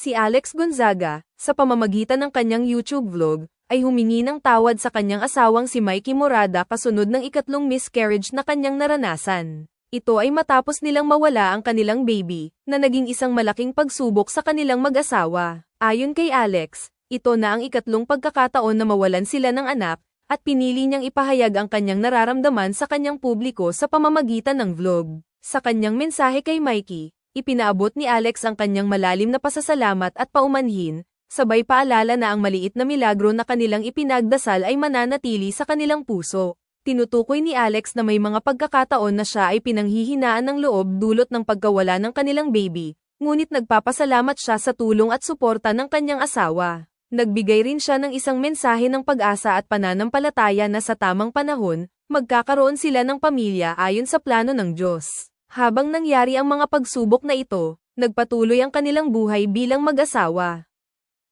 Si Alex Gonzaga, sa pamamagitan ng kanyang YouTube vlog, ay humingi ng tawad sa kanyang asawang si Mikey Morada kasunod ng ikatlong miscarriage na kanyang naranasan. Ito ay matapos nilang mawala ang kanilang baby, na naging isang malaking pagsubok sa kanilang mag-asawa. Ayon kay Alex, ito na ang ikatlong pagkakataon na mawalan sila ng anak, at pinili niyang ipahayag ang kanyang nararamdaman sa kanyang publiko sa pamamagitan ng vlog. Sa kanyang mensahe kay Mikey, ipinaabot ni Alex ang kanyang malalim na pasasalamat at paumanhin, sabay paalala na ang maliit na milagro na kanilang ipinagdasal ay mananatili sa kanilang puso. Tinutukoy ni Alex na may mga pagkakataon na siya ay pinanghihinaan ng loob dulot ng pagkawala ng kanilang baby, ngunit nagpapasalamat siya sa tulong at suporta ng kanyang asawa. Nagbigay rin siya ng isang mensahe ng pag-asa at pananampalataya na sa tamang panahon, magkakaroon sila ng pamilya ayon sa plano ng Diyos. Habang nangyari ang mga pagsubok na ito, nagpatuloy ang kanilang buhay bilang mag-asawa.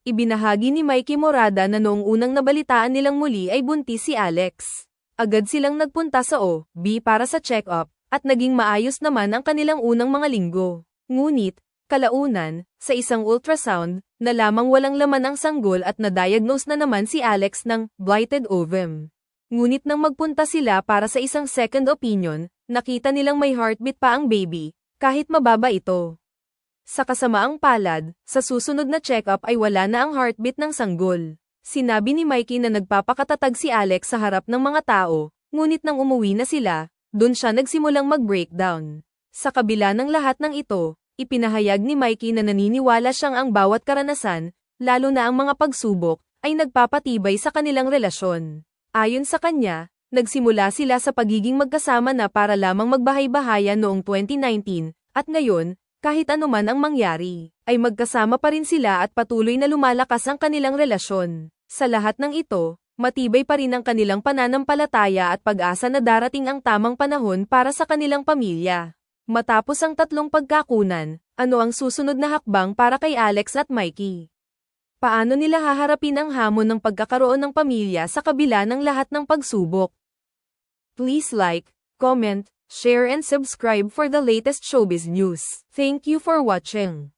Ibinahagi ni Mikey Morada na noong unang nabalitaan nilang muli ay buntis si Alex. Agad silang nagpunta sa OB para sa check-up, at naging maayos naman ang kanilang unang mga linggo. Ngunit, kalaunan, sa isang ultrasound, na lamang walang laman ang sanggol at na-diagnose na naman si Alex ng blighted ovum. Ngunit nang magpunta sila para sa isang second opinion, nakita nilang may heartbeat pa ang baby, kahit mababa ito. Sa kasamaang palad, sa susunod na check-up ay wala na ang heartbeat ng sanggol. Sinabi ni Mikey na nagpapakatatag si Alex sa harap ng mga tao, ngunit nang umuwi na sila, dun siya nagsimulang mag-breakdown. Sa kabila ng lahat ng ito, ipinahayag ni Mikey na naniniwala siyang ang bawat karanasan, lalo na ang mga pagsubok, ay nagpapatibay sa kanilang relasyon. Ayon sa kanya, nagsimula sila sa pagiging magkasama na para lamang magbahay-bahayan noong 2019, at ngayon, kahit anuman ang mangyari, ay magkasama pa rin sila at patuloy na lumalakas ang kanilang relasyon. Sa lahat ng ito, matibay pa rin ang kanilang pananampalataya at pag-asa na darating ang tamang panahon para sa kanilang pamilya. Matapos ang tatlong pagkakunan, ano ang susunod na hakbang para kay Alex at Mikey? Paano nila haharapin ang hamon ng pagkakaroon ng pamilya sa kabila ng lahat ng pagsubok? Please like, comment, share and subscribe for the latest showbiz news. Thank you for watching.